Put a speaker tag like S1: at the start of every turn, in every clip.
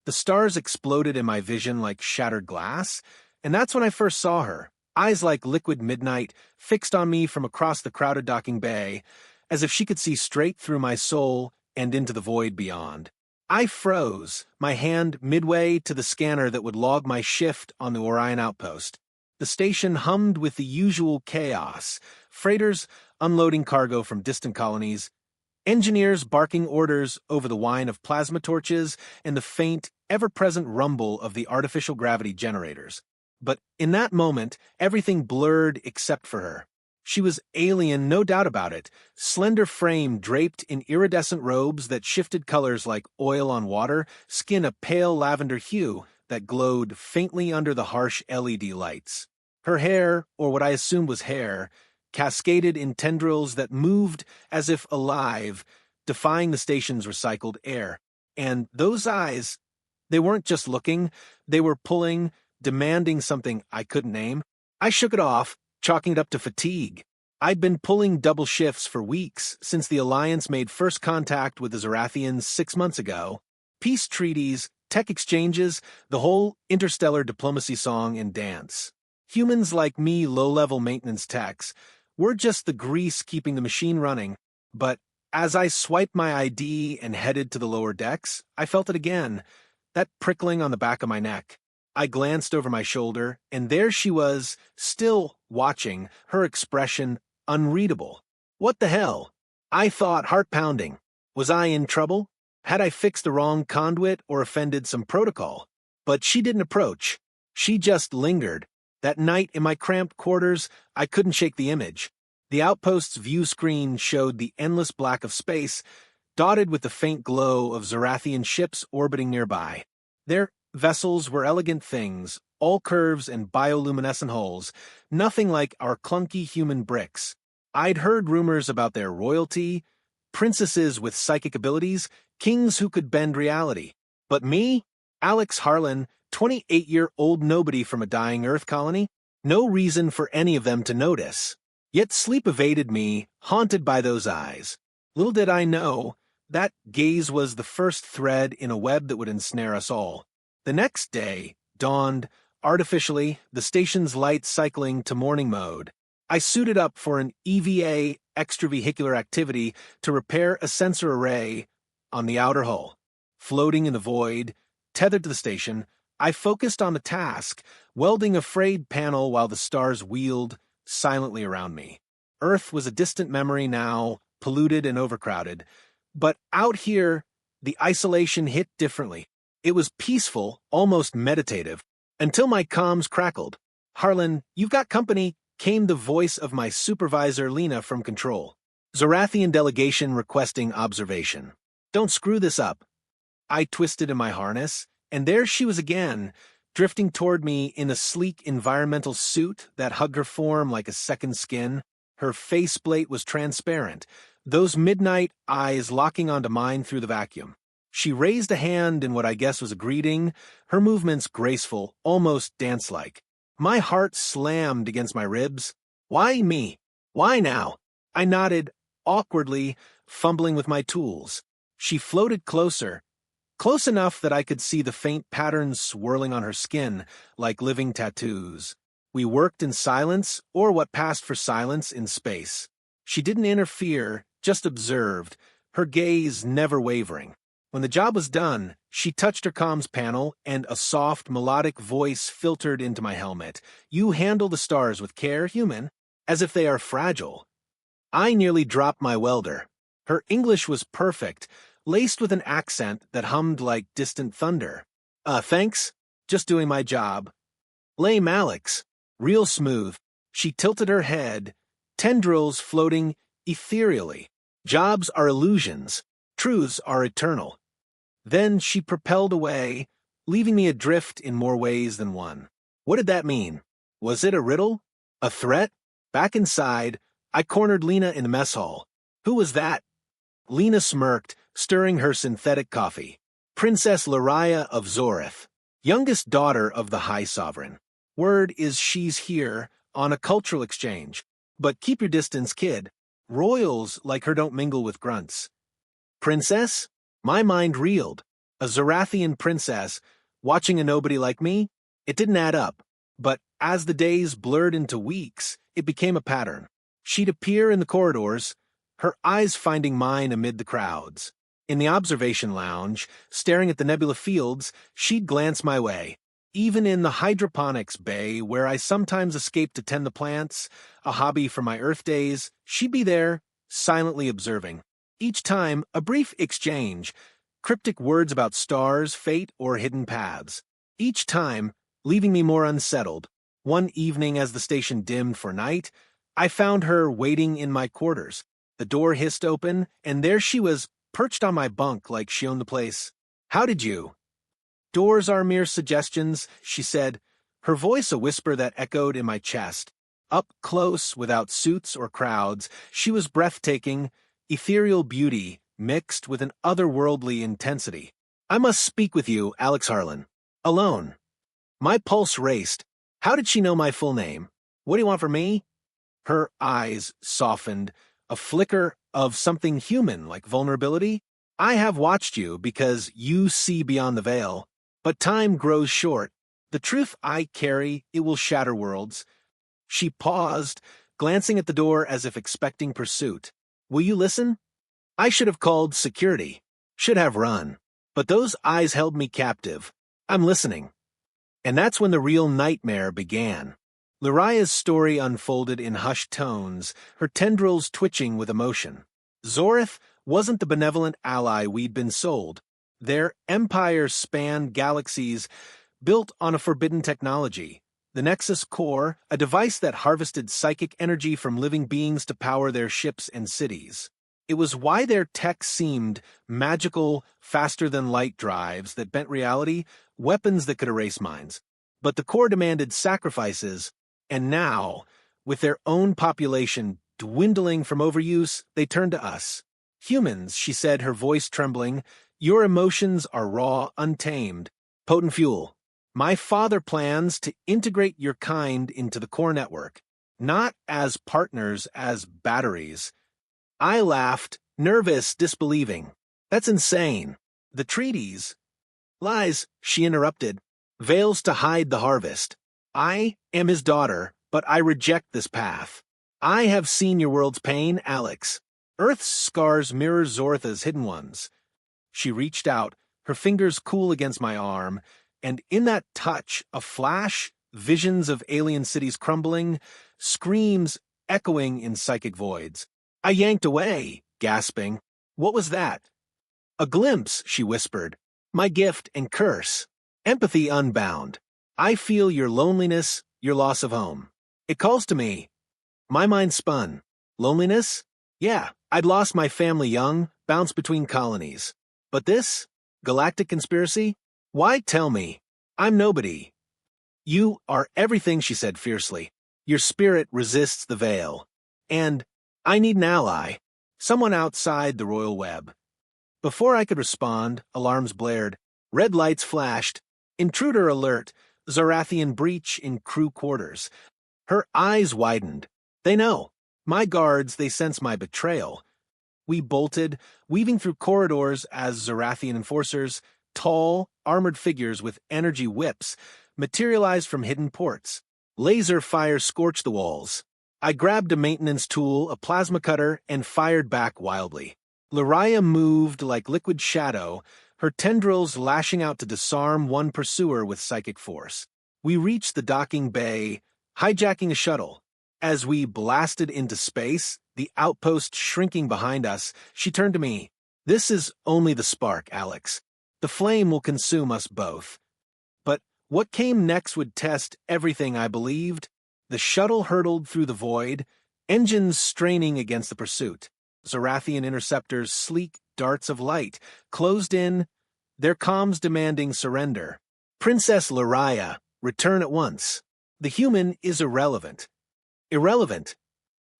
S1: The stars exploded in my vision like shattered glass, and that's when I first saw her, eyes like liquid midnight, fixed on me from across the crowded docking bay, as if she could see straight through my soul and into the void beyond. I froze, my hand midway to the scanner that would log my shift on the Orion outpost. The station hummed with the usual chaos, freighters unloading cargo from distant colonies, engineers barking orders over the whine of plasma torches and the faint, ever-present rumble of the artificial gravity generators. But in that moment, everything blurred except for her. She was alien, no doubt about it, slender frame draped in iridescent robes that shifted colors like oil on water, skin a pale lavender hue that glowed faintly under the harsh LED lights. Her hair, or what I assumed was hair, cascaded in tendrils that moved as if alive, defying the station's recycled air. And those eyes, they weren't just looking, they were pulling, demanding something I couldn't name. I shook it off, chalking it up to fatigue. I'd been pulling double shifts for weeks since the Alliance made first contact with the Zorathians 6 months ago. Peace treaties, tech exchanges, the whole interstellar diplomacy song and dance. Humans like me, low-level maintenance techs, we're just the grease keeping the machine running. But as I swiped my ID and headed to the lower decks, I felt it again, that prickling on the back of my neck. I glanced over my shoulder, and there she was, still watching, her expression unreadable. What the hell? I thought, heart-pounding. Was I in trouble? Had I fixed the wrong conduit or offended some protocol? But she didn't approach. She just lingered. That night in my cramped quarters, I couldn't shake the image. The outpost's view screen showed the endless black of space, dotted with the faint glow of Zorathian ships orbiting nearby. Their vessels were elegant things, all curves and bioluminescent hulls, nothing like our clunky human bricks. I'd heard rumors about their royalty, princesses with psychic abilities, kings who could bend reality. But me? Alex Harlan, 28-year-old nobody from a dying Earth colony? No reason for any of them to notice. Yet sleep evaded me, haunted by those eyes. Little did I know, that gaze was the first thread in a web that would ensnare us all. The next day dawned, artificially, the station's lights cycling to morning mode. I suited up for an EVA extravehicular activity to repair a sensor array on the outer hull. Floating in the void, tethered to the station, I focused on the task, welding a frayed panel while the stars wheeled silently around me. Earth was a distant memory now, polluted and overcrowded. But out here, the isolation hit differently. It was peaceful, almost meditative, until my comms crackled. "Harlan, you've got company," came the voice of my supervisor Lena from control. "Zorathian delegation requesting observation. Don't screw this up." I twisted in my harness, and there she was again, drifting toward me in a sleek environmental suit that hugged her form like a second skin. Her faceplate was transparent, those midnight eyes locking onto mine through the vacuum. She raised a hand in what I guess was a greeting, her movements graceful, almost dance-like. My heart slammed against my ribs. Why me? Why now? I nodded, awkwardly, fumbling with my tools. She floated closer, close enough that I could see the faint patterns swirling on her skin, like living tattoos. We worked in silence, or what passed for silence, in space. She didn't interfere, just observed, her gaze never wavering. When the job was done, she touched her comms panel, and a soft, melodic voice filtered into my helmet. "You handle the stars with care, human, as if they are fragile." I nearly dropped my welder. Her English was perfect, laced with an accent that hummed like distant thunder. Thanks. Just doing my job." "Lame Alex." Real smooth. She tilted her head, tendrils floating ethereally. "Jobs are illusions. Truths are eternal." Then she propelled away, leaving me adrift in more ways than one. What did that mean? Was it a riddle? A threat? Back inside, I cornered Lena in the mess hall. "Who was that?" Lena smirked, stirring her synthetic coffee. "Princess Lariah of Zorith, youngest daughter of the High Sovereign. Word is she's here, on a cultural exchange. But keep your distance, kid. Royals like her don't mingle with grunts." "Princess?" My mind reeled. A Zarathian princess, watching a nobody like me? It didn't add up. But as the days blurred into weeks, it became a pattern. She'd appear in the corridors, her eyes finding mine amid the crowds. In the observation lounge, staring at the nebula fields, she'd glance my way. Even in the hydroponics bay, where I sometimes escaped to tend the plants, a hobby from my Earth days, she'd be there, silently observing. Each time, a brief exchange, cryptic words about stars, fate, or hidden paths. Each time, leaving me more unsettled. One evening as the station dimmed for night, I found her waiting in my quarters. The door hissed open, and there she was, perched on my bunk like she owned the place. "How did you?" "Doors are mere suggestions," she said, her voice a whisper that echoed in my chest. Up close, without suits or crowds, she was breathtaking, ethereal beauty mixed with an otherworldly intensity. "I must speak with you, Alex Harlan. Alone." My pulse raced. How did she know my full name? "What do you want from me?" Her eyes softened, a flicker of something human like vulnerability. "I have watched you because you see beyond the veil. But time grows short. The truth I carry, it will shatter worlds." She paused, glancing at the door as if expecting pursuit. "Will you listen?" I should have called security. Should have run. But those eyes held me captive. "I'm listening." And that's when the real nightmare began. Luraya's story unfolded in hushed tones, her tendrils twitching with emotion. Zorith wasn't the benevolent ally we'd been sold. Their empire spanned galaxies, built on a forbidden technology. The Nexus Core, a device that harvested psychic energy from living beings to power their ships and cities. It was why their tech seemed magical, faster-than-light drives that bent reality, weapons that could erase minds. But the Core demanded sacrifices, and now, with their own population dwindling from overuse, they turned to us. "Humans," she said, her voice trembling, "your emotions are raw, untamed, potent fuel. My father plans to integrate your kind into the Core network, not as partners, as batteries." I laughed, nervous, disbelieving. "That's insane. The treaties—" "Lies," she interrupted. "Veils to hide the harvest. I am his daughter, but I reject this path. I have seen your world's pain, Alex. Earth's scars mirror Zortha's hidden ones." She reached out, her fingers cool against my arm, and in that touch, a flash, visions of alien cities crumbling, screams echoing in psychic voids. I yanked away, gasping. "What was that?" "A glimpse," she whispered. "My gift and curse. Empathy unbound. I feel your loneliness, your loss of home. It calls to me." My mind spun. Loneliness? Yeah, I'd lost my family young, bounced between colonies. But this? Galactic conspiracy? Why tell me? I'm nobody. "You are everything," she said fiercely. "Your spirit resists the veil. And I need an ally. Someone outside the royal web." Before I could respond, alarms blared. Red lights flashed. Intruder alert. Zarathian breach in crew quarters. Her eyes widened. "They know. My guards, they sense my betrayal." We bolted, weaving through corridors as Zarathian enforcers, tall, armored figures with energy whips, materialized from hidden ports. Laser fire scorched the walls. I grabbed a maintenance tool, a plasma cutter, and fired back wildly. Luraya moved like liquid shadow, her tendrils lashing out to disarm one pursuer with psychic force. We reached the docking bay, hijacking a shuttle. As we blasted into space, the outpost shrinking behind us, she turned to me. "This is only the spark, Alex. The flame will consume us both." But what came next would test everything I believed. The shuttle hurtled through the void, engines straining against the pursuit. Zarathian interceptors, sleek darts of light, closed in, their comms demanding surrender. "Princess Luraya, return at once. The human is irrelevant." "Irrelevant,"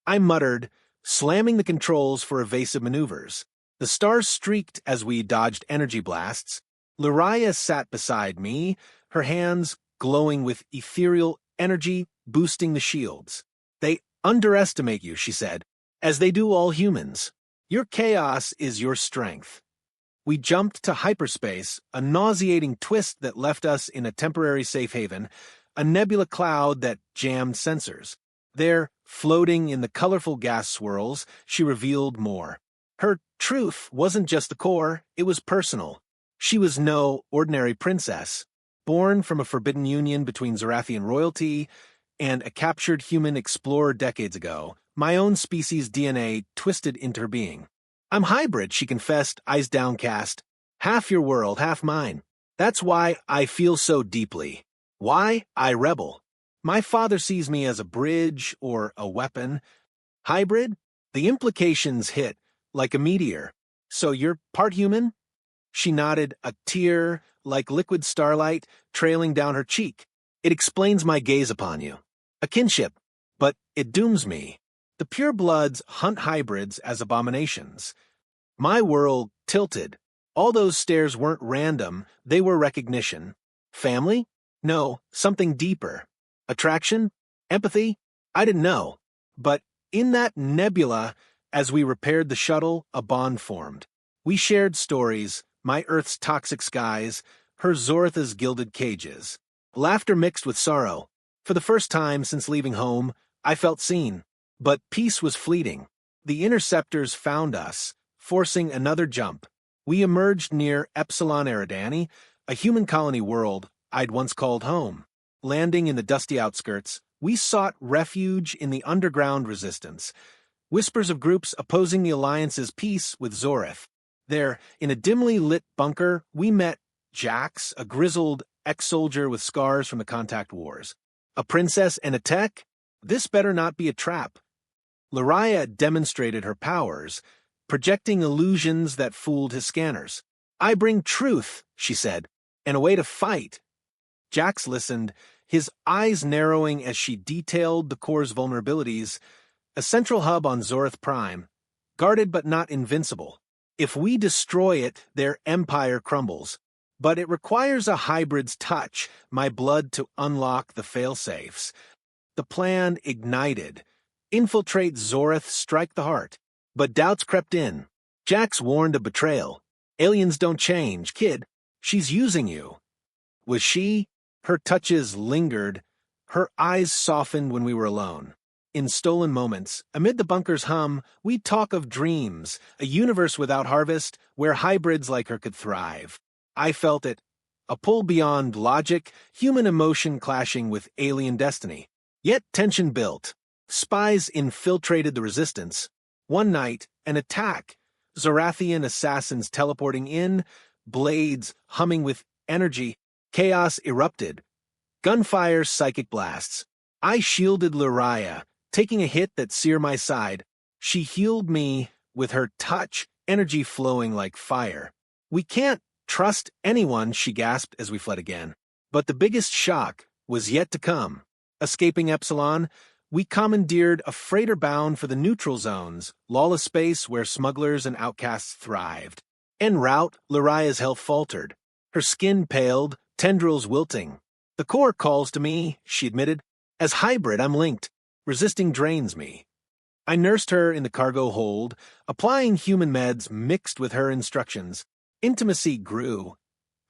S1: I muttered, slamming the controls for evasive maneuvers. The stars streaked as we dodged energy blasts. Luraya sat beside me, her hands glowing with ethereal energy boosting the shields. "They underestimate you," she said, "as they do all humans. Your chaos is your strength." We jumped to hyperspace, a nauseating twist that left us in a temporary safe haven, a nebula cloud that jammed sensors. There, floating in the colorful gas swirls, she revealed more. Her truth wasn't just the core, it was personal. She was no ordinary princess. Born from a forbidden union between Zorathian royalty and a captured human explorer decades ago, my own species' DNA twisted into her being. I'm hybrid, she confessed, eyes downcast. Half your world, half mine. That's why I feel so deeply. Why I rebel. My father sees me as a bridge or a weapon. Hybrid? The implications hit like a meteor. So you're part human? She nodded, a tear, like liquid starlight, trailing down her cheek. It explains my gaze upon you. A kinship, but it dooms me. The purebloods hunt hybrids as abominations. My world tilted. All those stares weren't random, they were recognition. Family? No, something deeper. Attraction? Empathy? I didn't know. But in that nebula, as we repaired the shuttle, a bond formed. We shared stories, my Earth's toxic skies, her Zoratha's gilded cages. Laughter mixed with sorrow. For the first time since leaving home, I felt seen. But peace was fleeting. The interceptors found us, forcing another jump. We emerged near Epsilon Eridani, a human colony world I'd once called home. Landing in the dusty outskirts, we sought refuge in the underground resistance. Whispers of groups opposing the Alliance's peace with Zorath. There, in a dimly lit bunker, we met Jax, a grizzled ex-soldier with scars from the contact wars. A princess and a tech? This better not be a trap. Lariah demonstrated her powers, projecting illusions that fooled his scanners. I bring truth, she said, and a way to fight. Jax listened, his eyes narrowing as she detailed the core's vulnerabilities. A central hub on Zorath Prime, guarded but not invincible. If we destroy it, their empire crumbles. But it requires a hybrid's touch, my blood to unlock the failsafes. The plan ignited. Infiltrate Zorath, strike the heart. But doubts crept in. Jax warned of betrayal. Aliens don't change, kid. She's using you. Was she? Her touches lingered. Her eyes softened when we were alone. In stolen moments, amid the bunker's hum, we'd talk of dreams, a universe without harvest, where hybrids like her could thrive. I felt it. A pull beyond logic, human emotion clashing with alien destiny. Yet tension built. Spies infiltrated the resistance. One night, an attack. Zorathian assassins teleporting in, blades humming with energy. Chaos erupted. Gunfire, psychic blasts. I shielded Lariah, taking a hit that seared my side. She healed me with her touch, energy flowing like fire. We can't trust anyone, she gasped as we fled again. But the biggest shock was yet to come. Escaping Epsilon, we commandeered a freighter bound for the neutral zones, lawless space where smugglers and outcasts thrived. En route, Lariah's health faltered. Her skin paled, tendrils wilting. The core calls to me, she admitted. As hybrid, I'm linked. Resisting drains me. I nursed her in the cargo hold, applying human meds mixed with her instructions. Intimacy grew.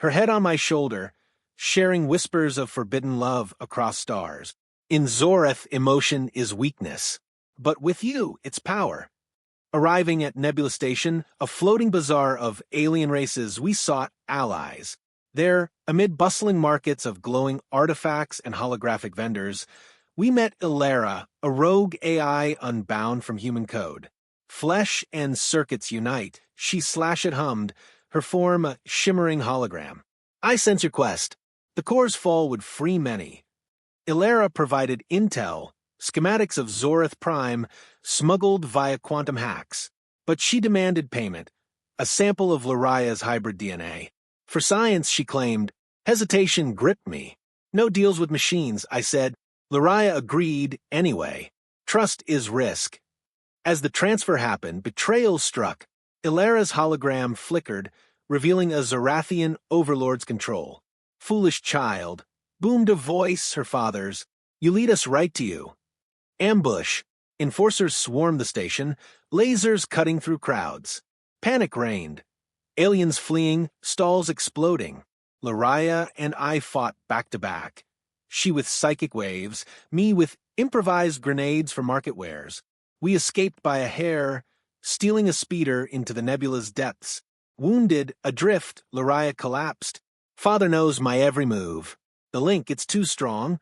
S1: Her head on my shoulder, sharing whispers of forbidden love across stars. In Zorath, emotion is weakness. But with you, it's power. Arriving at Nebula Station, a floating bazaar of alien races, we sought allies. There, amid bustling markets of glowing artifacts and holographic vendors, we met Ilera, a rogue AI unbound from human code. Flesh and circuits unite, she hummed, her form a shimmering hologram. I sense your quest. The core's fall would free many. Ilera provided intel, schematics of Zorath Prime, smuggled via quantum hacks. But she demanded payment, a sample of Lariah's hybrid DNA. For science, she claimed. Hesitation gripped me. No deals with machines, I said. Lariah agreed anyway. Trust is risk. As the transfer happened, betrayal struck. Ilera's hologram flickered, revealing a Zorathian overlord's control. Foolish child, boomed a voice, her father's. You lead us right to you. Ambush. Enforcers swarmed the station, lasers cutting through crowds. Panic reigned. Aliens fleeing, stalls exploding. Lariah and I fought back to back. She with psychic waves, me with improvised grenades for market wares. We escaped by a hair, stealing a speeder into the nebula's depths. Wounded, adrift, Lariah collapsed. Father knows my every move. The link, it's too strong.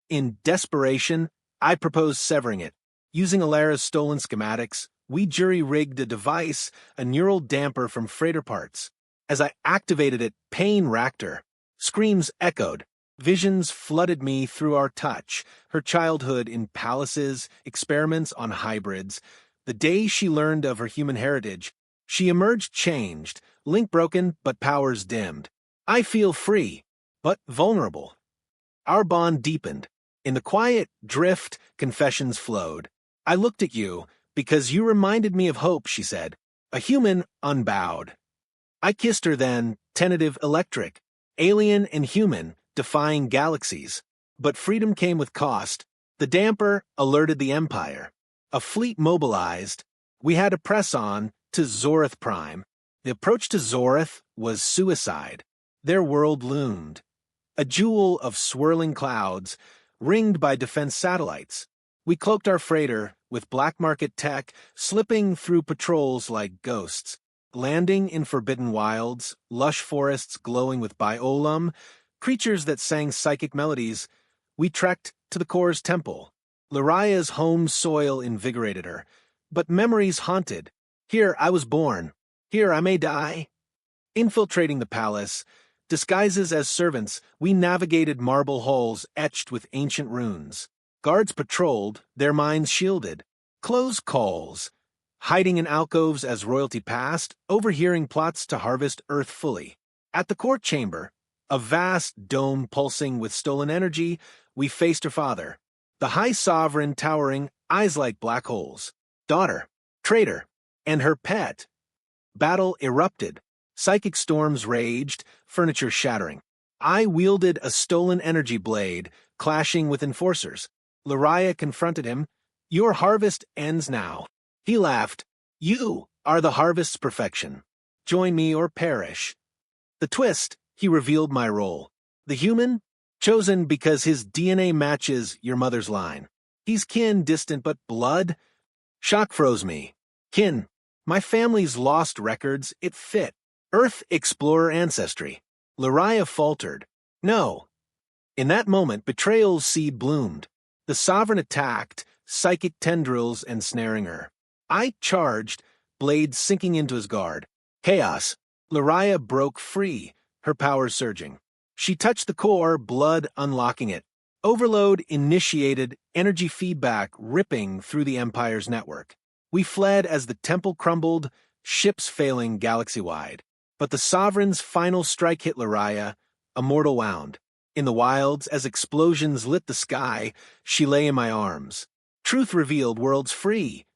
S1: In desperation, I proposed severing it. Using Alara's stolen schematics, we jury-rigged a device, a neural damper from freighter parts. As I activated it, pain racked her. Screams echoed. Visions flooded me through our touch, her childhood in palaces, experiments on hybrids. The day she learned of her human heritage, she emerged changed, link broken but powers dimmed. I feel free, but vulnerable. Our bond deepened. In the quiet drift, confessions flowed. I looked at you, because you reminded me of hope, she said. A human unbowed. I kissed her then, tentative electric, alien and human, defying galaxies. But freedom came with cost. The damper alerted the Empire. A fleet mobilized. We had to press on to Zorith Prime. The approach to Zorith was suicide. Their world loomed. A jewel of swirling clouds, ringed by defense satellites. We cloaked our freighter with black market tech, slipping through patrols like ghosts, landing in forbidden wilds, lush forests glowing with biolum, creatures that sang psychic melodies. We trekked to the core's temple. Lariah's home soil invigorated her, but memories haunted. Here I was born. Here I may die. Infiltrating the palace, disguises as servants, we navigated marble halls etched with ancient runes. Guards patrolled, their minds shielded. Close calls. Hiding in alcoves as royalty passed, overhearing plots to harvest Earth fully. At the court chamber, a vast dome pulsing with stolen energy, we faced her father. The high sovereign towering, eyes like black holes. Daughter, traitor, and her pet. Battle erupted. Psychic storms raged, furniture shattering. I wielded a stolen energy blade, clashing with enforcers. Lariah confronted him. Your harvest ends now. He laughed. You are the harvest's perfection. Join me or perish. The twist, he revealed my role. The human, chosen because his DNA matches your mother's line. He's kin distant, but blood? Shock froze me. Kin. My family's lost records, it fit. Earth explorer ancestry. Lariah faltered. No. In that moment, betrayal's seed bloomed. The sovereign attacked, psychic tendrils ensnaring her. I charged, blade sinking into his guard. Chaos. Lariah broke free, her powers surging. She touched the core, blood unlocking it. Overload initiated, energy feedback ripping through the Empire's network. We fled as the temple crumbled, ships failing galaxy-wide. But the Sovereign's final strike hit Lariah, a mortal wound. In the wilds, as explosions lit the sky, she lay in my arms. Truth revealed, worlds free.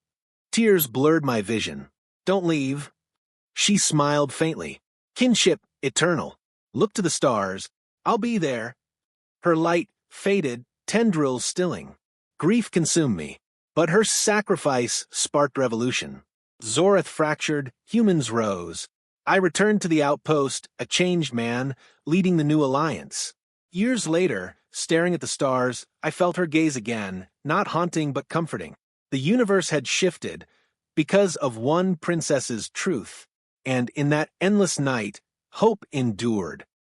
S1: Tears blurred my vision. Don't leave. She smiled faintly. Kinship eternal. Look to the stars. I'll be there. Her light faded, tendrils stilling. Grief consumed me. But her sacrifice sparked revolution. Zorith fractured, humans rose. I returned to the outpost, a changed man, leading the new alliance. Years later, staring at the stars, I felt her gaze again, not haunting but comforting. The universe had shifted because of one princess's truth, and in that endless night, hope endured.